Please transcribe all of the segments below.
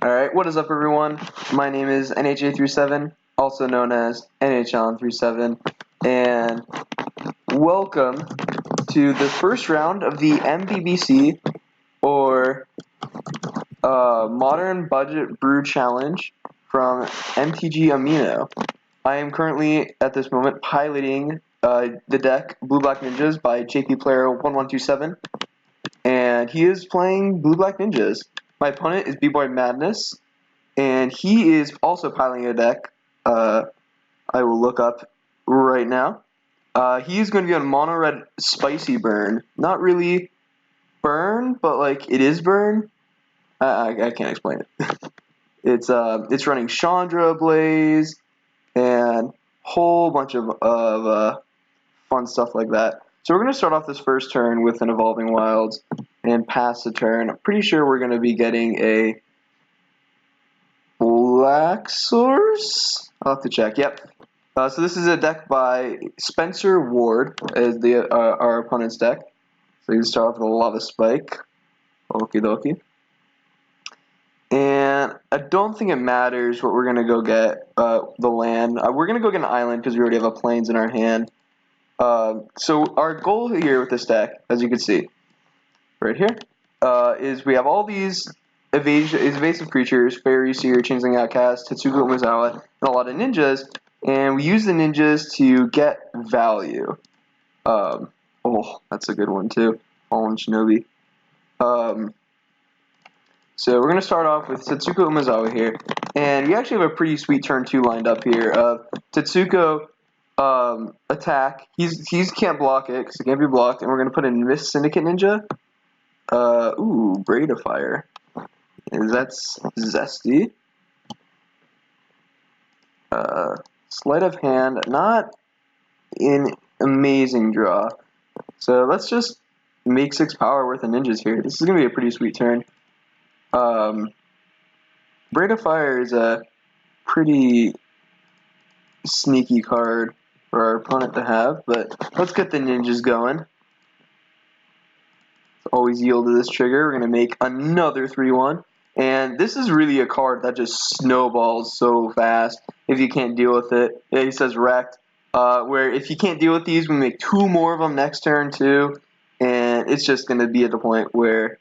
Alright, what is up everyone? My name is NHA37, also known as NHL37, and welcome to the first round of the MBBC, or Modern Budget Brew Challenge from MTG Amino. I am currently, at this moment, piloting the deck Blue Black Ninjas by JPPlayer1127, and he is playing Blue Black Ninjas. My opponent is bboymadness, and he is also piloting a deck I will look up right now. He is going to be on Mono Red Spicy Burn. Not really burn, but like it is burn. I can't explain it. It's running Chandra Blaze and whole bunch of fun stuff like that. So we're going to start off this first turn with an Evolving Wilds and pass the turn. I'm pretty sure we're going to be getting a Black Source? I'll have to check. Yep. So this is a deck by Spectre Ward, as our opponent's deck. So you can start off with a Lava Spike. Okie dokie. And I don't think it matters what we're going to go get, the land. We're going to go get an island because we already have a plains in our hand. So our goal here with this deck, as you can see, right here, is we have all these evasive creatures, Fairy, Seer, Changeling Outcast, Tetsuko Umezawa, and a lot of ninjas, and we use the ninjas to get value. Oh, that's a good one too, Fallen Shinobi. So we're going to start off with Tetsuko Umezawa here, and we actually have a pretty sweet turn 2 lined up here. Tetsuko attack. He can't block it because it can't be blocked, and we're going to put in Miss Syndicate Ninja. Braid of Fire. That's zesty. Sleight of Hand, not an amazing draw. So let's just make 6 power worth of ninjas here. This is going to be a pretty sweet turn. Braid of Fire is a pretty sneaky card for our opponent to have, but let's get the ninjas going. Always yield to this trigger. We're going to make another 3-1. And this is really a card that just snowballs so fast if you can't deal with it. Yeah, he says wrecked. Where if you can't deal with these, we make 2 more of them next turn too. And it's just going to be at the point where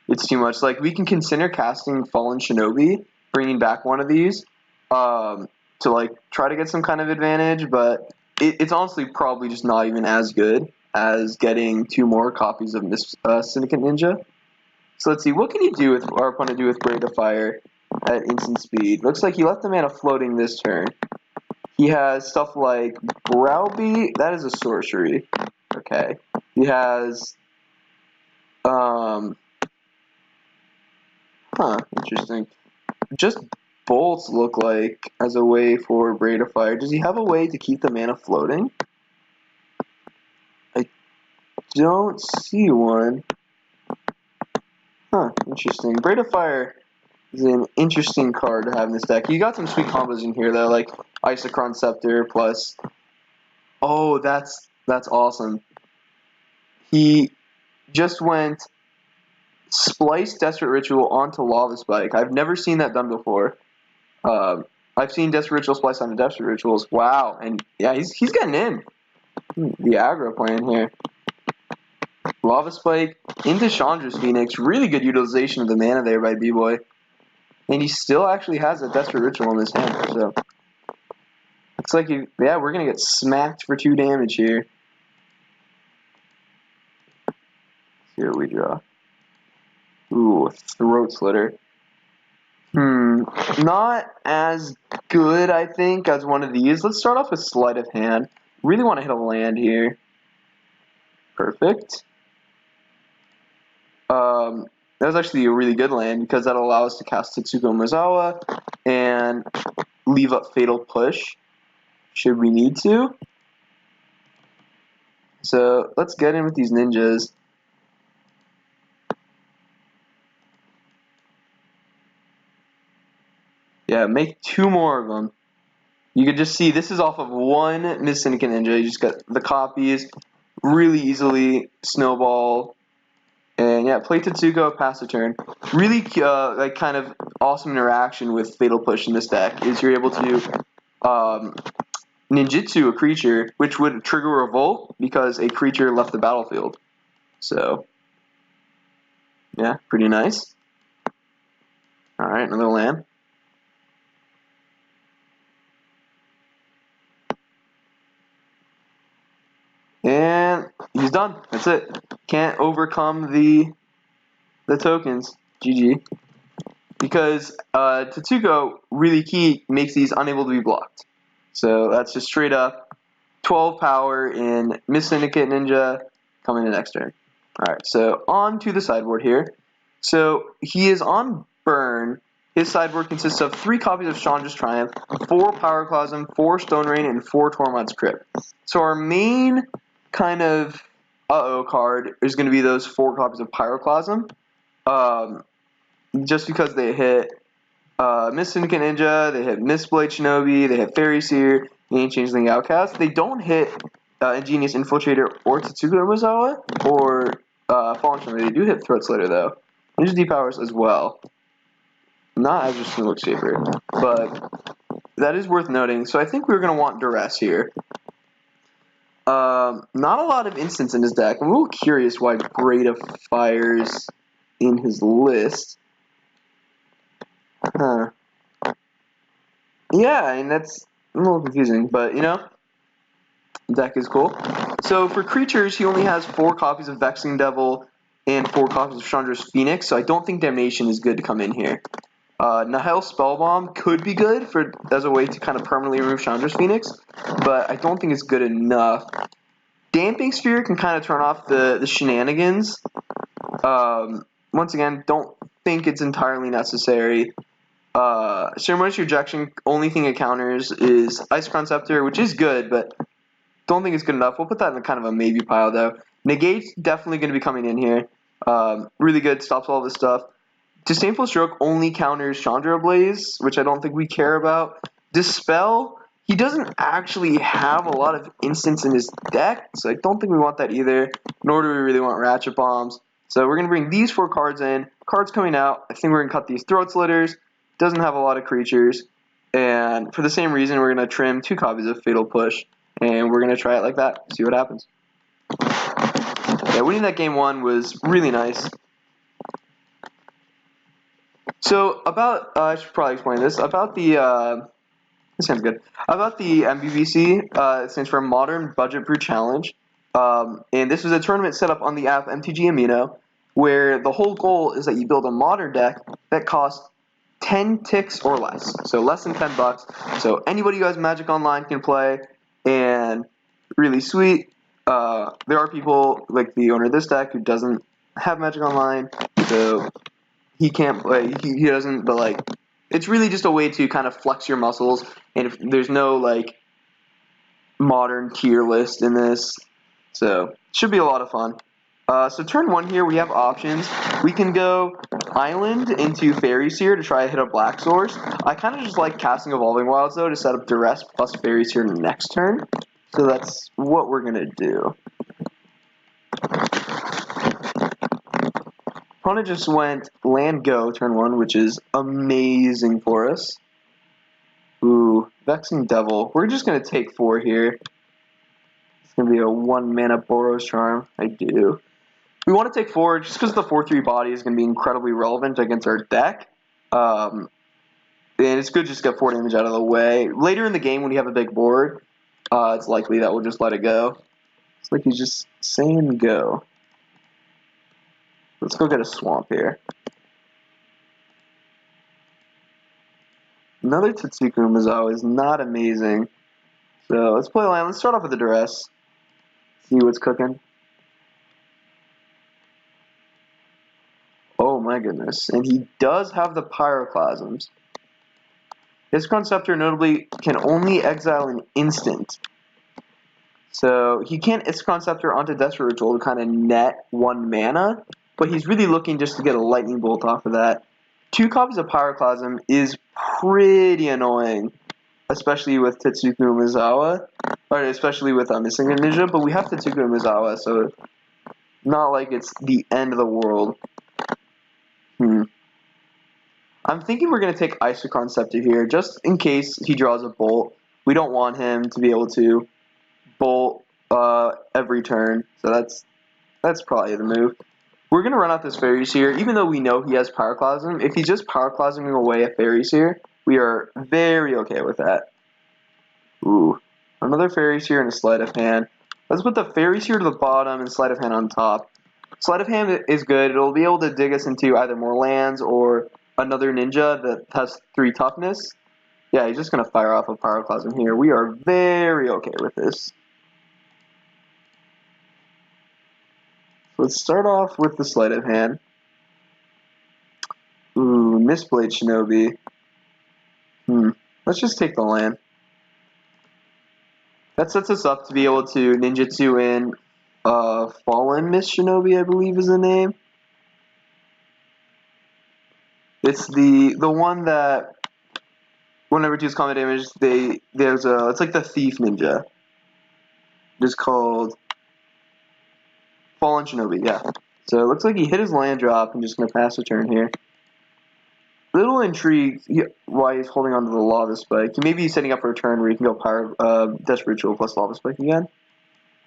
it's too much. Like, we can consider casting Fallen Shinobi, bringing back one of these, to like try to get some kind of advantage. But it's honestly probably just not even as good as getting 2 more copies of Miss Syndicate Ninja. So let's see, what can our opponent do with Braid of Fire at instant speed? Looks like he left the mana floating this turn. He has stuff like Browbeat, that is a sorcery. Okay. He has interesting. Just bolts look like as a way for Braid of Fire. Does he have a way to keep the mana floating? Don't see one. Interesting. Braid of Fire is an interesting card to have in this deck. You got some sweet combos in here though, like Isochron Scepter plus. Oh, that's awesome. He just went Splice Desperate Ritual onto Lava Spike. I've never seen that done before. I've seen Desperate Ritual Splice onto Desperate Rituals. Wow, and yeah, he's getting in. The aggro playing here. Lava Spike into Chandra's Phoenix. Really good utilization of the mana there by B-Boy. And he still actually has a Desperate Ritual in his hand. So looks like we're going to get smacked for 2 damage here. Here we draw. Ooh, Throat Slitter. Not as good, I think, as one of these. Let's start off with Sleight of Hand. Really want to hit a land here. Perfect. That was actually a really good land because that'll allow us to cast Tetsuko Umezawa and leave up Fatal Push should we need to. So let's get in with these ninjas. Yeah, make 2 more of them. You can just see this is off of 1 Miss Syndicate Ninja. You just got the copies really easily snowball. And yeah, play Tetsuko, pass the turn. Really, like kind of awesome interaction with Fatal Push in this deck is you're able to ninjutsu a creature, which would trigger Revolt because a creature left the battlefield. So, yeah, pretty nice. Alright, another land. And he's done. That's it. Can't overcome the tokens. GG. Because Tetsuko really key makes these unable to be blocked. So that's just straight up 12 power in Miss Syndicate Ninja coming in next turn. Alright, so on to the sideboard here. So he is on Burn. His sideboard consists of 3 copies of Chandra's Triumph, 4 Pyroclasm, 4 Stone Rain, and 4 Tormod's Crypt. So our main kind of card is going to be those 4 copies of Pyroclasm. Just because they hit Miss Syndicate Ninja, they hit Mistblade Shinobi, they hit Fairy Seer, Ancient Changeling Outcast. They don't hit Ingenious Infiltrator or Tetsuko Umezawa or Fallen Shinobi. They do hit Throat Slitter though. Ninja D-Powers as well. Not as just looks safer, but that is worth noting. So I think we're going to want Duress here. Not a lot of instants in his deck. I'm a little curious why Braid of Fire's in his list. Huh. Yeah, I mean, that's a little confusing, but, you know, the deck is cool. So for creatures, he only has 4 copies of Vexing Devil and 4 copies of Chandra's Phoenix, so I don't think Damnation is good to come in here. Nahel Spellbomb could be good as a way to kind of permanently remove Chandra's Phoenix, but I don't think it's good enough. Damping Sphere can kind of turn off the shenanigans. Once again, don't think it's entirely necessary. Ceremonious Rejection, only thing it counters is Ice-Crown Scepter, which is good, but don't think it's good enough. We'll put that in kind of a maybe pile, though. Negate's definitely going to be coming in here. Really good, stops all this stuff. Disdainful Stroke only counters Chandra Blaze, which I don't think we care about. Dispel, he doesn't actually have a lot of instants in his deck, so I don't think we want that either, nor do we really want Ratchet Bombs. So we're going to bring these 4 cards in. Cards coming out, I think we're going to cut these Throat Slitters. Doesn't have a lot of creatures. And for the same reason, we're going to trim 2 copies of Fatal Push. And we're going to try it like that, see what happens. Yeah, winning that game 1 was really nice. So about, I should probably explain this, about the, this sounds good, about the MBBC, it stands for Modern Budget Brew Challenge, and this was a tournament set up on the app MTG Amino, where the whole goal is that you build a modern deck that costs 10 ticks or less, so less than $10, so anybody who has Magic Online can play, and really sweet. There are people, like the owner of this deck, who doesn't have Magic Online, so he can't play, he doesn't, but like, it's really just a way to kind of flex your muscles, and if there's no like modern tier list in this, so it should be a lot of fun. So turn 1 here, we have options. We can go Island into Fairy Seer to try to hit a black source. I kind of just like casting Evolving Wilds though to set up Duress plus Fairy Seer next turn, so that's what we're gonna do. Opponent just went land go turn 1, which is amazing for us. Ooh, Vexing Devil. We're just going to take 4 here. It's going to be a 1 mana Boros Charm. I do. We want to take 4 just because the 4/3 body is going to be incredibly relevant against our deck. And it's good just to get 4 damage out of the way. Later in the game when we have a big board, it's likely that we'll just let it go. It's like he's just saying go. Let's go get a swamp here. Another Tetsuko Umezawa is not amazing. So let's play land. Let's start off with the Duress. See what's cooking. Oh my goodness. And he does have the Pyroclasms. His Conceptor notably can only exile an instant. So he can't Conceptor onto Desperate Ritual to kind of net 1 mana. But he's really looking just to get a Lightning Bolt off of that. 2 copies of Pyroclasm is pretty annoying, especially with Tetsuko Umezawa, or especially with Missing a Ninja, but we have Tetsuko Umezawa, so not like it's the end of the world. I'm I'm thinking we're going to take Isochron Scepter here, just in case he draws a bolt. We don't want him to be able to bolt every turn, so that's probably the move. We're going to run out this Fairies here, even though we know he has Pyroclasm. If he's just Pyroclasming away a Fairies here, we are very okay with that. Ooh, another Fairies here and a Sleight of Hand. Let's put the Fairies here to the bottom and Sleight of Hand on top. Sleight of Hand is good. It'll be able to dig us into either more lands or another ninja that has 3 toughness. Yeah, he's just going to fire off a Pyroclasm here. We are very okay with this. Let's start off with the Sleight of Hand. Ooh, Mistblade Shinobi. Let's just take the land. That sets us up to be able to ninjutsu in Fallen Mist Shinobi, I believe is the name. It's the one that whenever it deals combat damage, it's like the Thief Ninja. It's called Fallen Shinobi, yeah. So it looks like he hit his land drop and just gonna pass the turn here. Little intrigued why he's holding on to the Lava Spike. Maybe he's setting up for a turn where he can go Death Ritual plus Lava Spike again.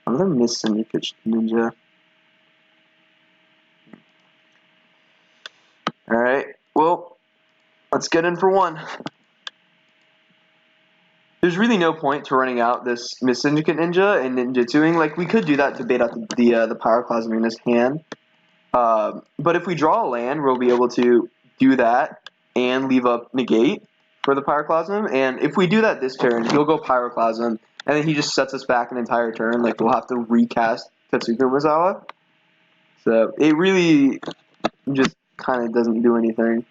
Another Miss Syndicate Ninja. Alright, well, let's get in for one. There's really no point to running out this Miss Syndicate Ninja and ninjutsuing. Like, we could do that to bait out the Pyroclasm in his hand. But if we draw a land, we'll be able to do that and leave up Negate for the Pyroclasm. And if we do that this turn, he'll go Pyroclasm, and then he just sets us back an entire turn. Like, we'll have to recast Tetsuko Umezawa. So it really just kind of doesn't do anything.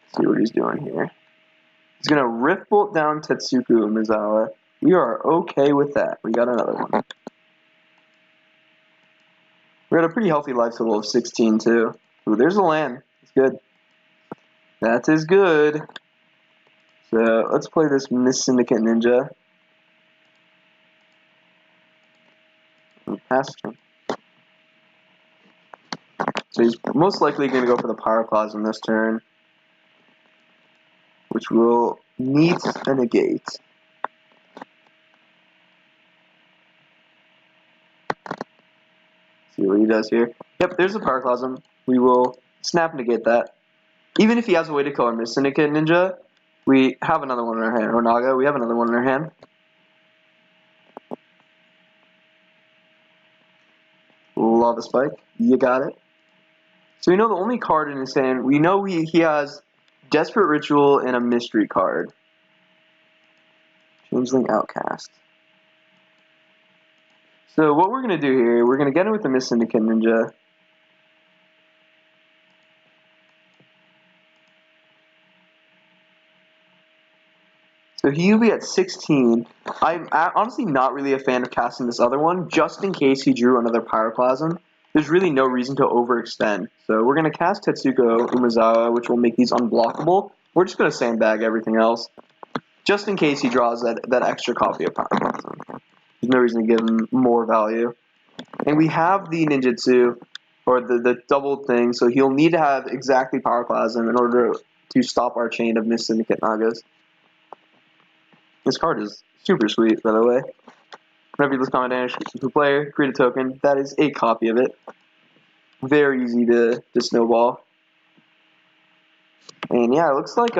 Let's see what he's doing here. He's going to Rift Bolt down Tetsuko Umezawa. We are okay with that. We got another one. We're at a pretty healthy life total of 16, too. Ooh, there's a land. It's good. That is good. So let's play this Miss Syndicate Ninja. Pass turn. So he's most likely going to go for the Pyroclasm this turn, which will need a negate. See what he does here. Yep, there's a Pyroclasm. We will snap negate that. Even if he has a way to kill our Miss Syndicate Ninja, we have another one in our hand. Or Naga, we have another one in our hand. Lava Spike. You got it. So we know the only card in his hand, we know he has Desperate Ritual and a Mystery card. Changeling Outcast. So what we're going to do here, we're going to get in with the Miss Syndicate Ninja. So he'll be at 16. I'm honestly not really a fan of casting this other one, just in case he drew another Pyroclasm. There's really no reason to overextend. So we're going to cast Tetsuko Umezawa, which will make these unblockable. We're just going to sandbag everything else, just in case he draws that extra copy of Pyroclasm. There's no reason to give him more value. And we have the ninjutsu, or the double thing, so he'll need to have exactly Pyroclasm in order to stop our chain of Miss Syndicate Nagas. This card is super sweet, by the way. Whenever you lose combat damage to a player, create a token. That is a copy of it. Very easy to snowball. And yeah, it looks like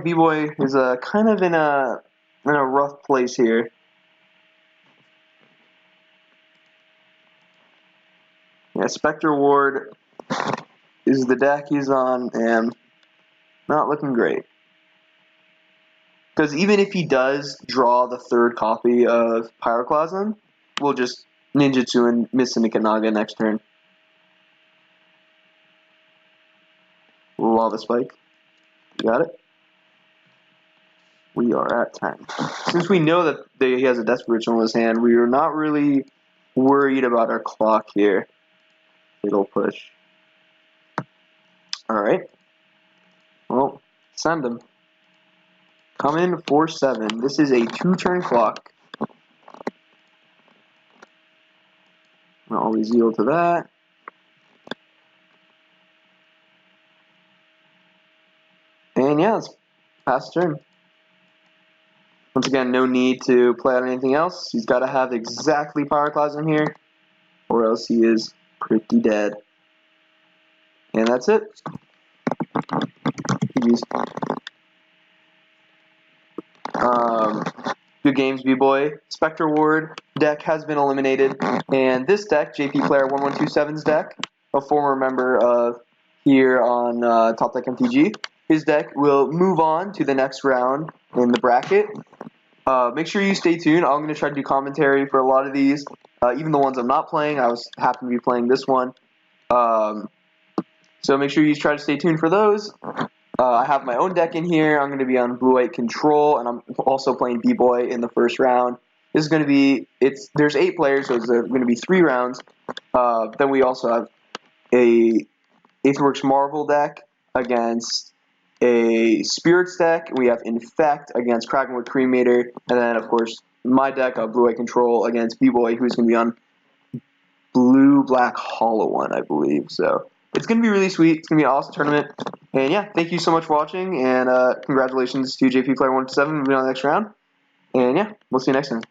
B-Boy is kind of in a rough place here. Yeah, Spectre Ward is the deck he's on, and not looking great. Because even if he does draw the third copy of Pyroclasm, we'll just ninjutsu and Miss Syndicate Naga next turn. Lava Spike. You got it? We are at 10. Since we know that he has a Desperate Ritual in his hand, we are not really worried about our clock here. It'll push. Alright. Well, send him. Come in for 7. This is a 2-turn clock. I'll always yield to that. And yeah, let's pass turn. Once again, no need to play out anything else. He's got to have exactly Pyroclasm here, or else he is pretty dead. And that's it. GG's. Good games, B-Boy. Spectre Ward deck has been eliminated, and this deck, JPPlayer1127's deck, a former member here on Top Deck MTG, his deck will move on to the next round in the bracket. Make sure you stay tuned. I'm going to try to do commentary for a lot of these, even the ones I'm not playing. I happen to be playing this one. So make sure you try to stay tuned for those. I have my own deck in here. I'm going to be on blue-white control, and I'm also playing B-Boy in the first round. This is going to be, there's 8 players, so it's going to be 3 rounds. Then we also have a Aetherworks Marvel deck against a Spirits deck. We have Infect against Krakenwood Cremator, and then, of course, my deck, blue-white control, against B-Boy, who's going to be on blue-black Hollow One, I believe. So it's going to be really sweet. It's going to be an awesome tournament. And yeah, thank you so much for watching, and congratulations to JPPlayer1127 moving on to the next round. And yeah, we'll see you next time.